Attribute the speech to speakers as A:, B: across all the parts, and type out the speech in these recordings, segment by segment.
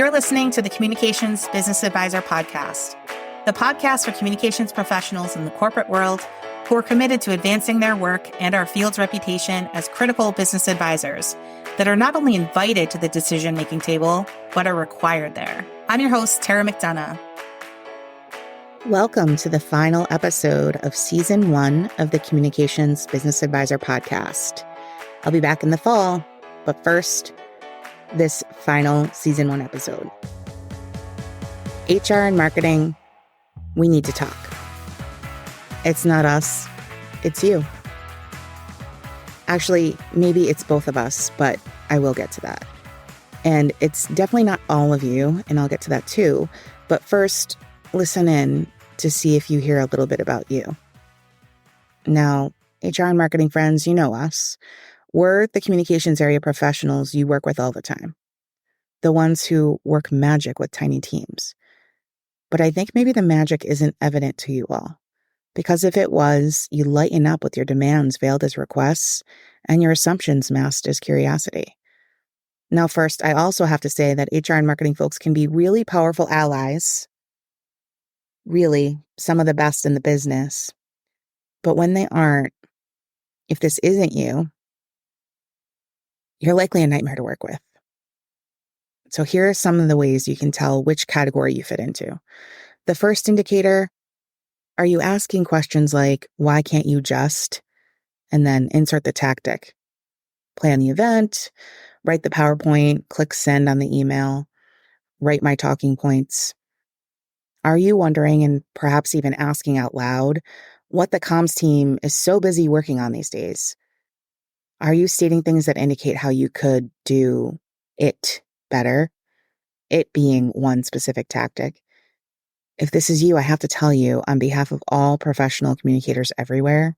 A: You're listening to the Communications Business Advisor podcast, the podcast for communications professionals in the corporate world who are committed to advancing their work and our field's reputation as critical business advisors that are not only invited to the decision-making table, but are required there. I'm your host, Tara McDonaugh.
B: Welcome to the final episode of Season 1 of the Communications Business Advisor podcast. I'll be back in the fall, but first, this final Season 1 episode. HR and marketing, we need to talk. It's not us, it's you. Actually, maybe it's both of us, but I will get to that. And it's definitely not all of you, and I'll get to that too. But first, listen in to see if you hear a little bit about you. Now, HR and marketing friends, you know us. We're the communications area professionals you work with all the time. The ones who work magic with tiny teams. But I think maybe the magic isn't evident to you all. Because if it was, you lighten up with your demands veiled as requests and your assumptions masked as curiosity. Now, first, I also have to say that HR and marketing folks can be really powerful allies. Really, some of the best in the business. But when they aren't, if this isn't you, you're likely a nightmare to work with. So here are some of the ways you can tell which category you fit into. The first indicator, are you asking questions like, why can't you just? And then insert the tactic. Plan the event, write the PowerPoint, click send on the email, write my talking points. Are you wondering, and perhaps even asking out loud, what the comms team is so busy working on these days? Are you stating things that indicate how you could do it better? It being one specific tactic. If this is you, I have to tell you, on behalf of all professional communicators everywhere,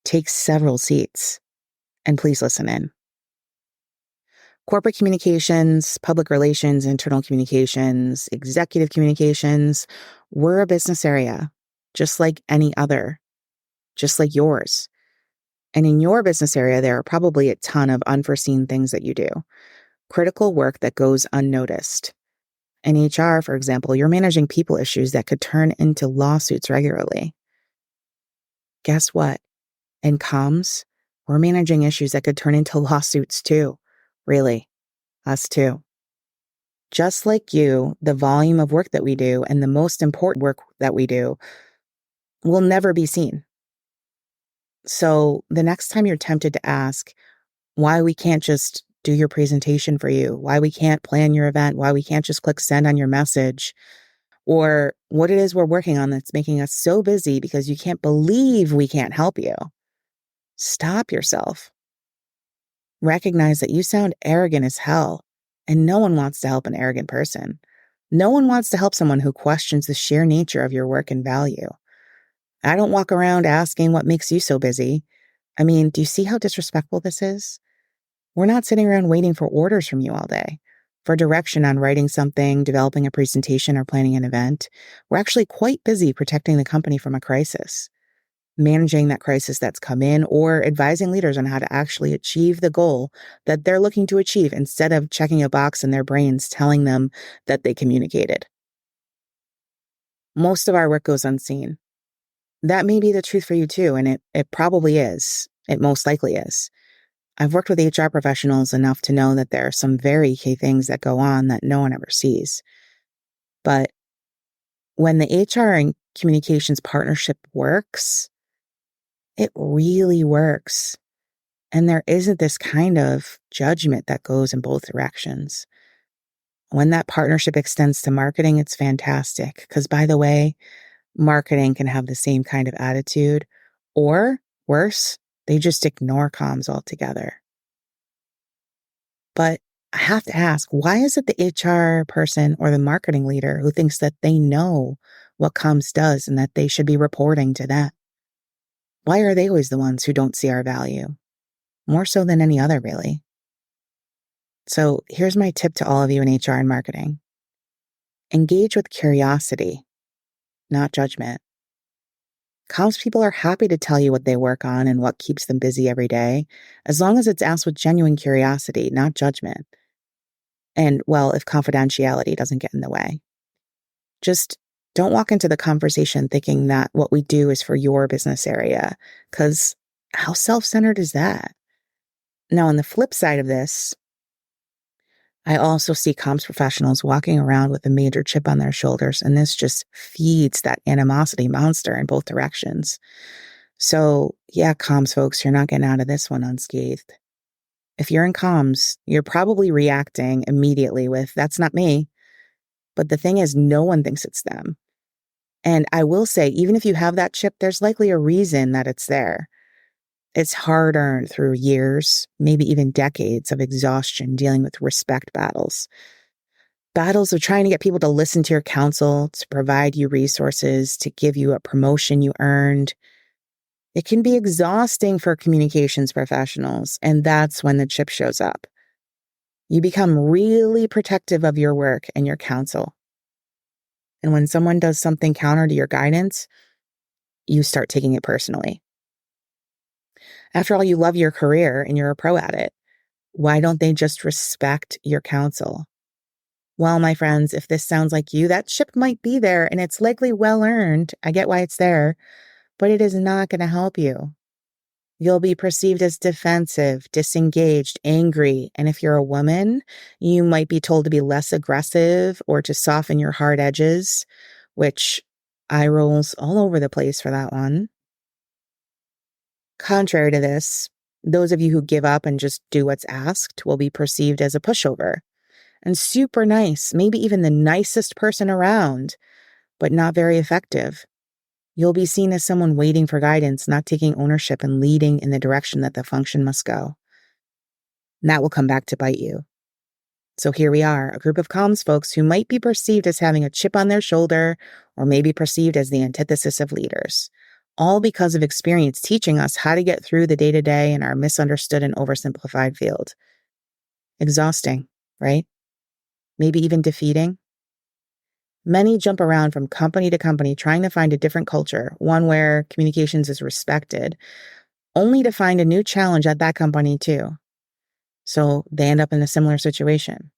B: take several seats and please listen in. Corporate communications, public relations, internal communications, executive communications, we're a business area, just like any other, just like yours. And in your business area, there are probably a ton of unforeseen things that you do. Critical work that goes unnoticed. In HR, for example, you're managing people issues that could turn into lawsuits regularly. Guess what? In comms, we're managing issues that could turn into lawsuits too. Really, us too. Just like you, the volume of work that we do and the most important work that we do will never be seen. So the next time you're tempted to ask why we can't just do your presentation for you, why we can't plan your event, why we can't just click send on your message, or what it is we're working on that's making us so busy because you can't believe we can't help you, stop yourself. Recognize that you sound arrogant as hell, and no one wants to help an arrogant person. No one wants to help someone who questions the sheer nature of your work and value. I don't walk around asking what makes you so busy. I mean, do you see how disrespectful this is? We're not sitting around waiting for orders from you all day, for direction on writing something, developing a presentation, or planning an event. We're actually quite busy protecting the company from a crisis, managing that crisis that's come in, or advising leaders on how to actually achieve the goal that they're looking to achieve instead of checking a box in their brains telling them that they communicated. Most of our work goes unseen. That may be the truth for you too, and it probably is. It most likely is. I've worked with HR professionals enough to know that there are some very key things that go on that no one ever sees. But when the HR and communications partnership works, it really works. And there isn't this kind of judgment that goes in both directions. When that partnership extends to marketing, it's fantastic. Because by the way, marketing can have the same kind of attitude, or worse, they just ignore comms altogether. But I have to ask, why is it the HR person or the marketing leader who thinks that they know what comms does and that they should be reporting to that? Why are they always the ones who don't see our value? More so than any other, really. So here's my tip to all of you in HR and marketing. Engage with curiosity, not judgment. Comms people are happy to tell you what they work on and what keeps them busy every day, as long as it's asked with genuine curiosity, not judgment. And, well, if confidentiality doesn't get in the way. Just don't walk into the conversation thinking that what we do is for your business area, because how self-centered is that? Now, on the flip side of this, I also see comms professionals walking around with a major chip on their shoulders, and this just feeds that animosity monster in both directions. So, yeah, comms folks, you're not getting out of this one unscathed. If you're in comms, you're probably reacting immediately with, "That's not me." But the thing is, no one thinks it's them. And I will say, even if you have that chip, there's likely a reason that it's there. It's hard earned through years, maybe even decades of exhaustion dealing with respect battles. Battles of trying to get people to listen to your counsel, to provide you resources, to give you a promotion you earned. It can be exhausting for communications professionals, and that's when the chip shows up. You become really protective of your work and your counsel. And when someone does something counter to your guidance, you start taking it personally. After all, you love your career and you're a pro at it. Why don't they just respect your counsel? Well, my friends, if this sounds like you, that chip might be there and it's likely well earned. I get why it's there, but it is not going to help you. You'll be perceived as defensive, disengaged, angry, and if you're a woman, you might be told to be less aggressive or to soften your hard edges, which eye rolls all over the place for that one. Contrary to this, those of you who give up and just do what's asked will be perceived as a pushover and super nice, maybe even the nicest person around, but not very effective. You'll be seen as someone waiting for guidance, not taking ownership and leading in the direction that the function must go. And that will come back to bite you. So here we are, a group of comms folks who might be perceived as having a chip on their shoulder or maybe perceived as the antithesis of leaders, all because of experience teaching us how to get through the day-to-day in our misunderstood and oversimplified field. Exhausting, right? Maybe even defeating. Many jump around from company to company trying to find a different culture, one where communications is respected, only to find a new challenge at that company too. So they end up in a similar situation.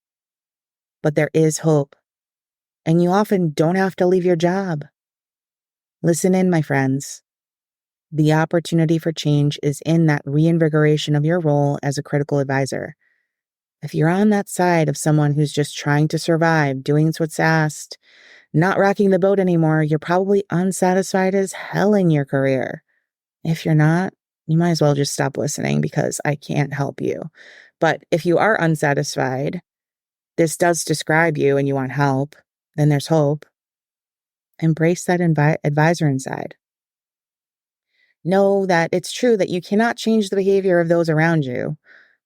B: But there is hope, and you often don't have to leave your job. Listen in, my friends. The opportunity for change is in that reinvigoration of your role as a critical advisor. If you're on that side of someone who's just trying to survive, doing what's asked, not rocking the boat anymore, you're probably unsatisfied as hell in your career. If you're not, you might as well just stop listening because I can't help you. But if you are unsatisfied, this does describe you and you want help, then there's hope. Embrace that advisor inside. Know that it's true that you cannot change the behavior of those around you,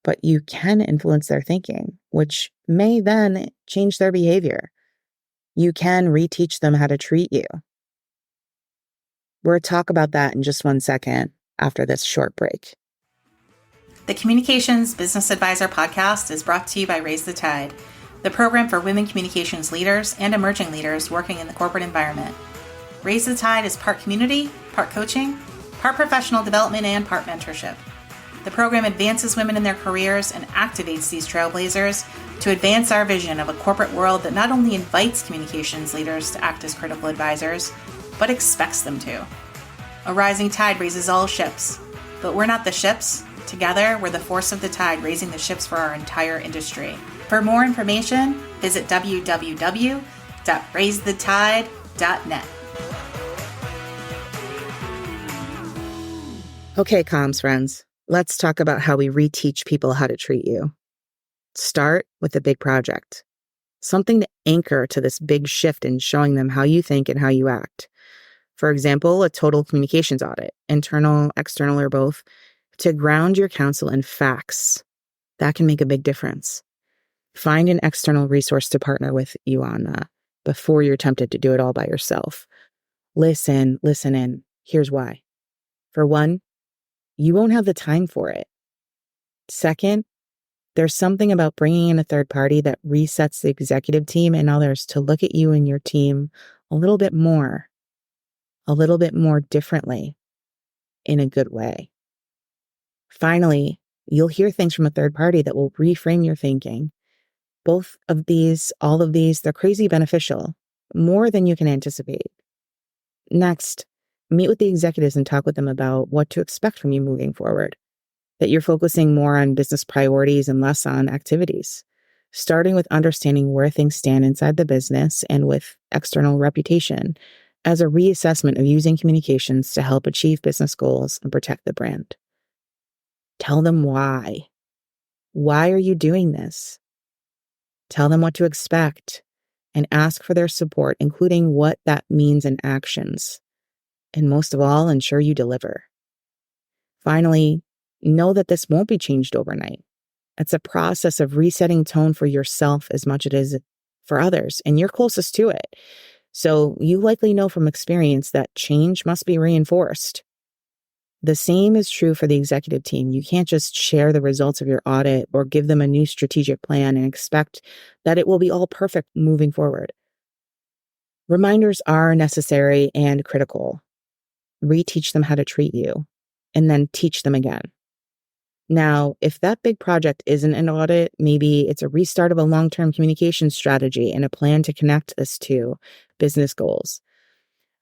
B: but you can influence their thinking, which may then change their behavior. You can reteach them how to treat you. We'll talk about that in just 1 second after this short break.
A: The Communications Business Advisor podcast is brought to you by Raise the Tide, the program for women communications leaders and emerging leaders working in the corporate environment. Raise the Tide is part community, part coaching, part professional development, and part mentorship. The program advances women in their careers and activates these trailblazers to advance our vision of a corporate world that not only invites communications leaders to act as critical advisors, but expects them to. A rising tide raises all ships, but we're not the ships. Together, we're the force of the tide raising the ships for our entire industry. For more information, visit www.raisethetide.net.
B: Okay, comms friends. Let's talk about how we reteach people how to treat you. Start with a big project. Something to anchor to this big shift in showing them how you think and how you act. For example, a total communications audit, internal, external, or both, to ground your counsel in facts. That can make a big difference. Find an external resource to partner with you on that before you're tempted to do it all by yourself. Listen in. Here's why. For one, you won't have the time for it. Second, there's something about bringing in a third party that resets the executive team and others to look at you and your team a little bit more differently, in a good way. Finally, you'll hear things from a third party that will reframe your thinking. Both of these, all of these, they're crazy beneficial, more than you can anticipate. Next, meet with the executives and talk with them about what to expect from you moving forward, that you're focusing more on business priorities and less on activities, starting with understanding where things stand inside the business and with external reputation as a reassessment of using communications to help achieve business goals and protect the brand. Tell them why. Why are you doing this? Tell them what to expect and ask for their support, including what that means in actions. And most of all, ensure you deliver. Finally, know that this won't be changed overnight. It's a process of resetting tone for yourself as much as it is for others, and you're closest to it. So you likely know from experience that change must be reinforced. The same is true for the executive team. You can't just share the results of your audit or give them a new strategic plan and expect that it will be all perfect moving forward. Reminders are necessary and critical. Reteach them how to treat you, and then teach them again. Now, if that big project isn't an audit, maybe it's a restart of a long-term communication strategy and a plan to connect this to business goals.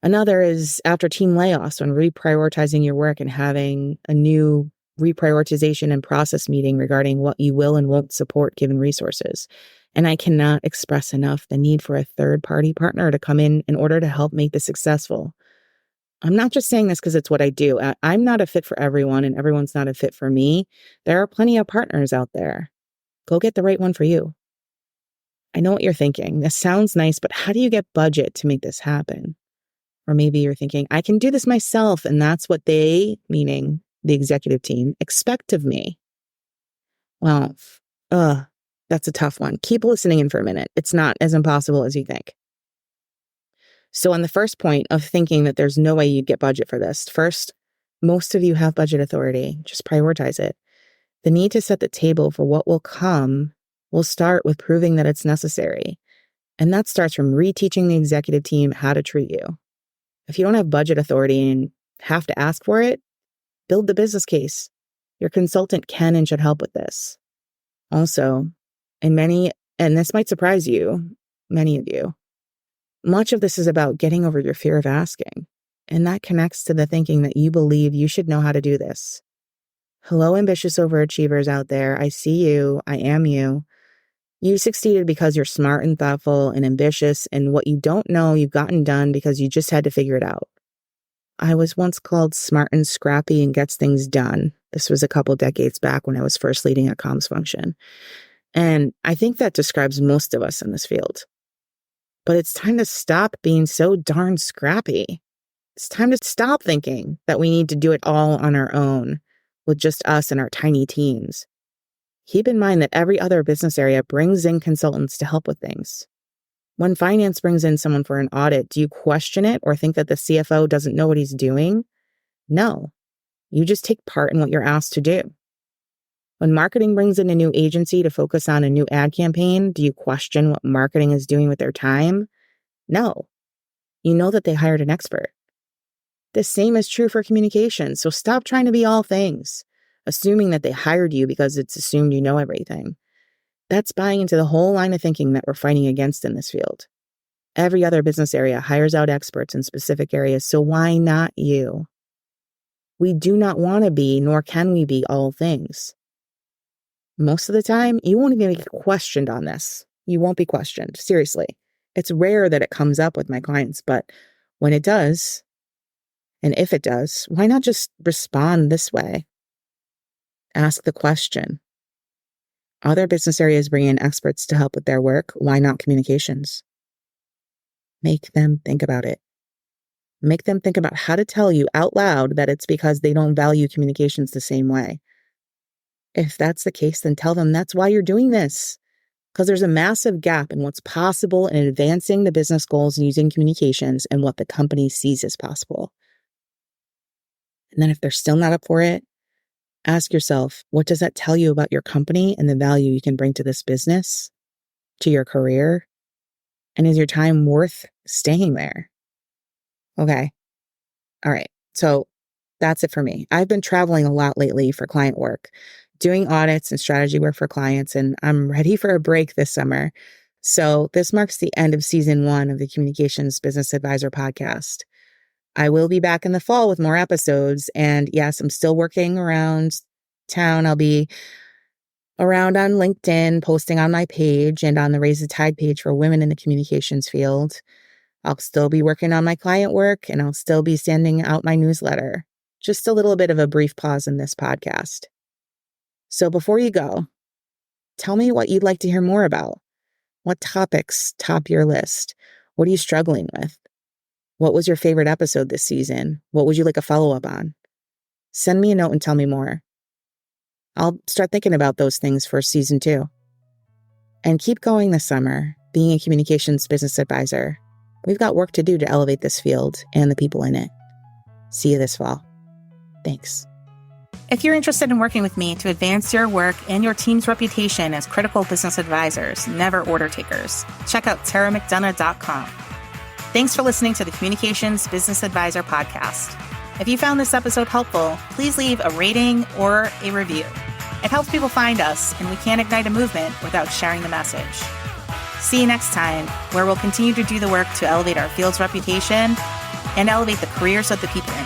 B: Another is after team layoffs, when reprioritizing your work and having a new reprioritization and process meeting regarding what you will and won't support given resources. And I cannot express enough the need for a third-party partner to come in order to help make this successful. I'm not just saying this because it's what I do. I'm not a fit for everyone, and everyone's not a fit for me. There are plenty of partners out there. Go get the right one for you. I know what you're thinking. This sounds nice, but how do you get budget to make this happen? Or maybe you're thinking, I can do this myself, and that's what they, meaning the executive team, expect of me. Well, that's a tough one. Keep listening in for a minute. It's not as impossible as you think. So on the first point of thinking that there's no way you'd get budget for this, first, most of you have budget authority. Just prioritize it. The need to set the table for what will come will start with proving that it's necessary. And that starts from reteaching the executive team how to treat you. If you don't have budget authority and have to ask for it, build the business case. Your consultant can and should help with this. Also, and this might surprise you, many of you, much of this is about getting over your fear of asking. And that connects to the thinking that you believe you should know how to do this. Hello, ambitious overachievers out there. I see you. I am you. You succeeded because you're smart and thoughtful and ambitious, and what you don't know, you've gotten done because you just had to figure it out. I was once called smart and scrappy and gets things done. This was a couple decades back when I was first leading a comms function. And I think that describes most of us in this field. But it's time to stop being so darn scrappy. It's time to stop thinking that we need to do it all on our own with just us and our tiny teams. Keep in mind that every other business area brings in consultants to help with things. When finance brings in someone for an audit, do you question it or think that the CFO doesn't know what he's doing? No. You just take part in what you're asked to do. When marketing brings in a new agency to focus on a new ad campaign, do you question what marketing is doing with their time? No. You know that they hired an expert. The same is true for communication, so stop trying to be all things, assuming that they hired you because it's assumed you know everything. That's buying into the whole line of thinking that we're fighting against in this field. Every other business area hires out experts in specific areas, so why not you? We do not want to be, nor can we be, all things. Most of the time, you won't even be questioned on this. You won't be questioned, seriously. It's rare that it comes up with my clients, but when it does, and if it does, why not just respond this way? Ask the question. Other business areas bring in experts to help with their work. Why not communications? Make them think about it. Make them think about how to tell you out loud that it's because they don't value communications the same way. If that's the case, then tell them that's why you're doing this. Because there's a massive gap in what's possible in advancing the business goals and using communications and what the company sees as possible. And then if they're still not up for it, ask yourself, what does that tell you about your company and the value you can bring to this business, to your career? And is your time worth staying there? Okay. All right. So that's it for me. I've been traveling a lot lately for client work, doing audits and strategy work for clients, and I'm ready for a break this summer. So this marks the end of season 1 of the Communications Business Advisor podcast. I will be back in the fall with more episodes. And yes, I'm still working around town. I'll be around on LinkedIn, posting on my page and on the Raise the Tide page for women in the communications field. I'll still be working on my client work, and I'll still be sending out my newsletter. Just a little bit of a brief pause in this podcast. So before you go, tell me what you'd like to hear more about. What topics top your list? What are you struggling with? What was your favorite episode this season? What would you like a follow-up on? Send me a note and tell me more. I'll start thinking about those things for season 2. And keep going this summer, being a communications business advisor. We've got work to do to elevate this field and the people in it. See you this fall. Thanks.
A: If you're interested in working with me to advance your work and your team's reputation as critical business advisors, never order takers, check out taramcdonaugh.com. Thanks for listening to the Communications Business Advisor podcast. If you found this episode helpful, please leave a rating or a review. It helps people find us, and we can't ignite a movement without sharing the message. See you next time, where we'll continue to do the work to elevate our field's reputation and elevate the careers of the people in it.